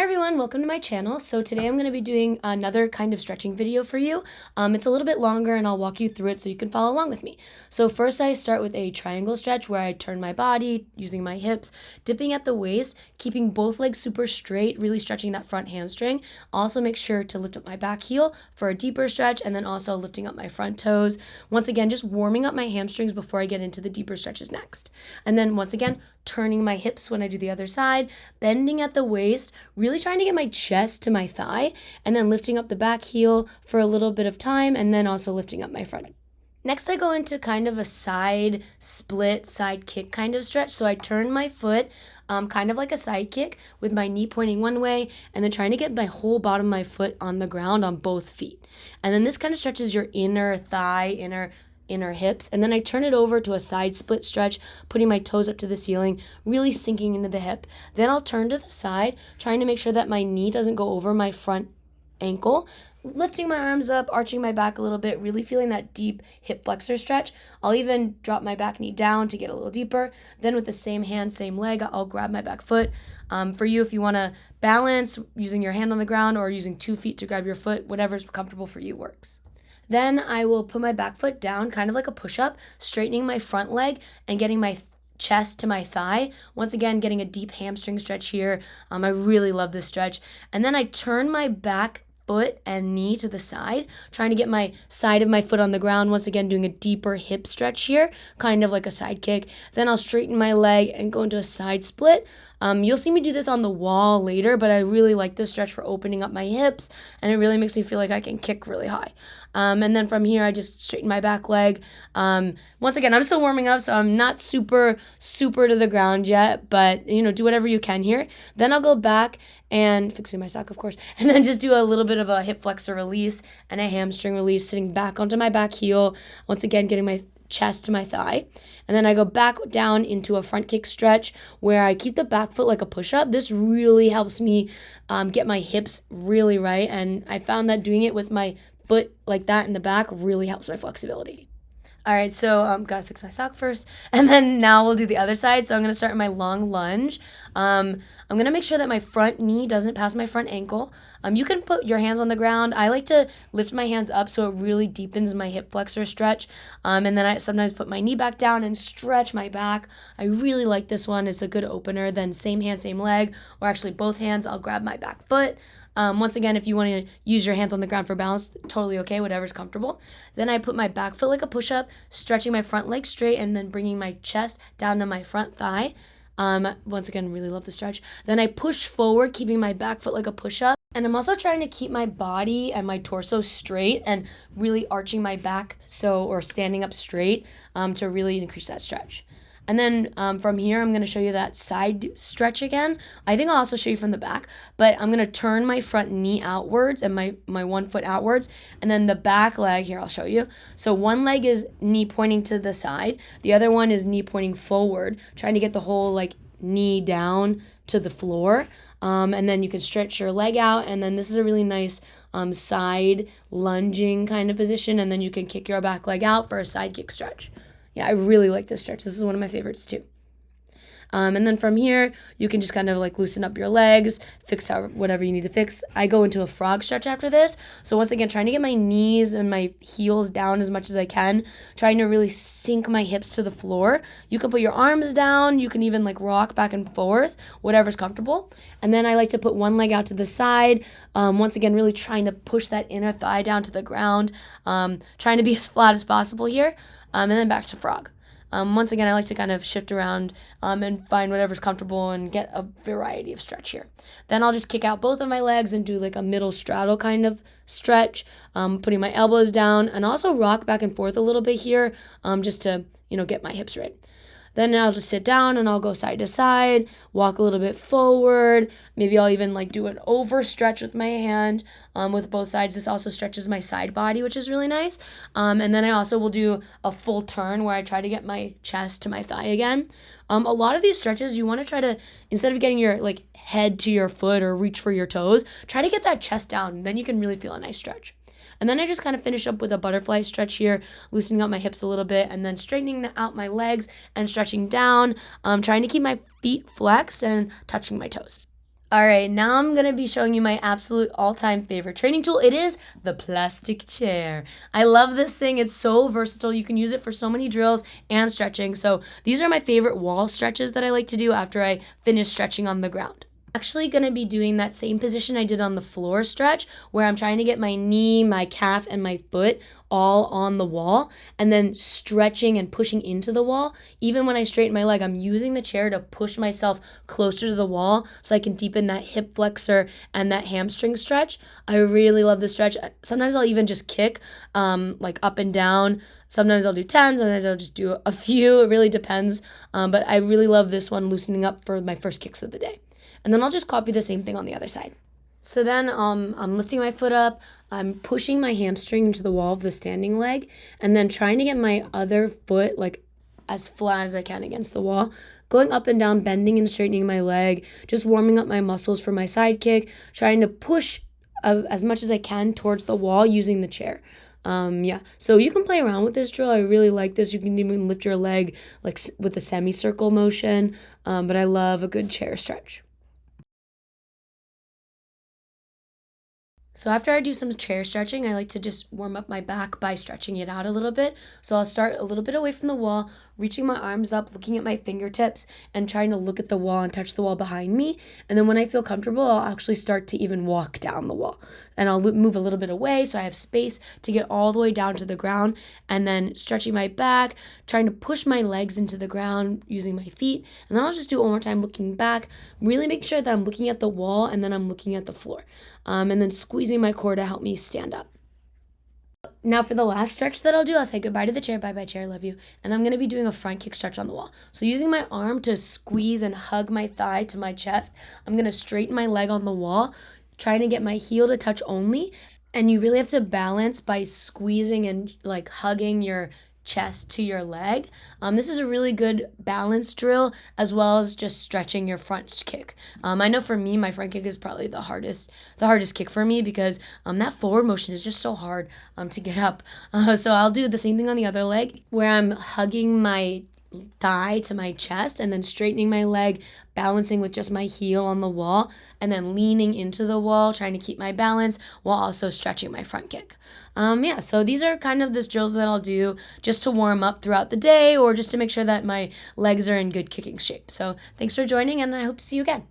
everyone, welcome to my channel. So today I'm going to be doing another kind of stretching video for you. It's a little bit longer and I'll walk you through it so you can follow along with me. So first I start with a triangle stretch where I turn my body using my hips, dipping at the waist, keeping both legs super straight, really stretching that front hamstring. Also make sure to lift up my back heel for a deeper stretch and then also lifting up my front toes. Once again, just warming up my hamstrings before I get into the deeper stretches next. And then once again, turning my hips when I do the other side, bending at the waist, really trying to get my chest to my thigh, and then lifting up the back heel for a little bit of time, and then also lifting up my front. Next, I go into kind of a side split, side kick kind of stretch. So I turn my foot kind of like a side kick with my knee pointing one way, and then trying to get my whole bottom of my foot on the ground on both feet. And then this kind of stretches your inner thigh, inner hips, and then I turn it over to a side split stretch, putting my toes up to the ceiling, really sinking into the hip. Then I'll turn to the side, trying to make sure that my knee doesn't go over my front ankle, lifting my arms up, arching my back a little bit, really feeling that deep hip flexor stretch. I'll even drop my back knee down to get a little deeper. Then with the same hand, same leg, I'll grab my back foot. For you, if you want to balance using your hand on the ground or using 2 feet to grab your foot, whatever's comfortable for you works. Then I will put my back foot down, kind of like a push-up, straightening my front leg and getting my chest to my thigh. Once again, getting a deep hamstring stretch here. I really love this stretch. And then I turn my back foot and knee to the side, trying to get my side of my foot on the ground. Once again, doing a deeper hip stretch here, kind of like a side kick. Then I'll straighten my leg and go into a side split. You'll see me do this on the wall later, but I really like this stretch for opening up my hips, and it really makes me feel like I can kick really high. And then from here, I just straighten my back leg. Once again, I'm still warming up, so I'm not super to the ground yet, but do whatever you can here. Then I'll go back and fixing my sock, of course, and then just do a little bit of a hip flexor release and a hamstring release, sitting back onto my back heel. Once again, getting my chest to my thigh. And then I go back down into a front kick stretch where I keep the back foot like a push-up. This really helps me get my hips really right, and I found that doing it with my foot like that in the back really helps my flexibility. All right, so gotta fix my sock first, and then now we'll do the other side. So I'm gonna start my long lunge. I'm gonna make sure that my front knee doesn't pass my front ankle. You can put your hands on the ground. I like to lift my hands up so it really deepens my hip flexor stretch. And then I sometimes put my knee back down and stretch my back. I really like this one. It's a good opener. Then same hand, same leg, or actually both hands. I'll grab my back foot. Once again, if you want to use your hands on the ground for balance, totally okay, whatever's comfortable. Then I put my back foot like a push-up, stretching my front leg straight, and then bringing my chest down to my front thigh. Once again, really love the stretch. Then I push forward, keeping my back foot like a push-up. And I'm also trying to keep my body and my torso straight and really arching my back or standing up straight to really increase that stretch. And then from here, I'm going to show you that side stretch again. I think I'll also show you from the back, but I'm going to turn my front knee outwards and my one foot outwards, and then the back leg here, I'll show you. So one leg is knee pointing to the side. The other one is knee pointing forward, trying to get the whole knee down to the floor. And then you can stretch your leg out, and then this is a really nice side lunging kind of position, and then you can kick your back leg out for a side kick stretch. Yeah, I really like this stretch. This is one of my favorites too. And then from here, you can just kind of loosen up your legs, fix whatever you need to fix. I go into a frog stretch after this. So once again, trying to get my knees and my heels down as much as I can, trying to really sink my hips to the floor. You can put your arms down. You can even rock back and forth, whatever's comfortable. And then I like to put one leg out to the side. Once again, really trying to push that inner thigh down to the ground, trying to be as flat as possible here. And then back to frog. Once again, I like to kind of shift around and find whatever's comfortable and get a variety of stretch here. Then I'll just kick out both of my legs and do a middle straddle kind of stretch, putting my elbows down, and also rock back and forth a little bit here just to get my hips right. Then I'll just sit down and I'll go side to side, walk a little bit forward. Maybe I'll even do an over stretch with my hand with both sides. This also stretches my side body, which is really nice. And then I also will do a full turn where I try to get my chest to my thigh again. A lot of these stretches, you want to try to, instead of getting your head to your foot or reach for your toes, try to get that chest down. Then you can really feel a nice stretch. And then I just kind of finish up with a butterfly stretch here, loosening up my hips a little bit, and then straightening out my legs and stretching down, trying to keep my feet flexed and touching my toes. All right, now I'm gonna be showing you my absolute all-time favorite training tool. It is the plastic chair. I love this thing. It's so versatile. You can use it for so many drills and stretching. So these are my favorite wall stretches that I like to do after I finish stretching on the ground. Actually going to be doing that same position I did on the floor stretch where I'm trying to get my knee, my calf, and my foot all on the wall and then stretching and pushing into the wall. Even when I straighten my leg, I'm using the chair to push myself closer to the wall so I can deepen that hip flexor and that hamstring stretch. I really love this stretch. Sometimes I'll even just kick like up and down. Sometimes I'll do 10, sometimes I'll just do a few. It really depends. But I really love this one, loosening up for my first kicks of the day. And then I'll just copy the same thing on the other side. So then I'm lifting my foot up, I'm pushing my hamstring into the wall of the standing leg, and then trying to get my other foot like as flat as I can against the wall, going up and down, bending and straightening my leg, just warming up my muscles for my side kick, trying to push as much as I can towards the wall using the chair. So you can play around with this drill. I really like this. You can even lift your leg like with a semicircle motion, but I love a good chair stretch. So after I do some chair stretching, I like to just warm up my back by stretching it out a little bit. So I'll start a little bit away from the wall, reaching my arms up, looking at my fingertips, and trying to look at the wall and touch the wall behind me. And then when I feel comfortable, I'll actually start to even walk down the wall. And I'll move a little bit away so I have space to get all the way down to the ground. And then stretching my back, trying to push my legs into the ground using my feet. And then I'll just do it one more time, looking back, really make sure that I'm looking at the wall and then I'm looking at the floor. And then squeezing my core to help me stand up. Now for the last stretch that I'll do, I'll say goodbye to the chair, bye-bye chair, love you. And I'm going to be doing a front kick stretch on the wall. So using my arm to squeeze and hug my thigh to my chest, I'm going to straighten my leg on the wall, trying to get my heel to touch only. And you really have to balance by squeezing and like hugging your chest to your leg. This is a really good balance drill as well as just stretching your front kick. I know for me, my front kick is probably the hardest kick for me because that forward motion is just so hard to get up. So I'll do the same thing on the other leg where I'm hugging my thigh to my chest and then straightening my leg, balancing with just my heel on the wall, and then leaning into the wall, trying to keep my balance while also stretching my front kick. So these are kind of the drills that I'll do just to warm up throughout the day or just to make sure that my legs are in good kicking shape. So thanks for joining and I hope to see you again.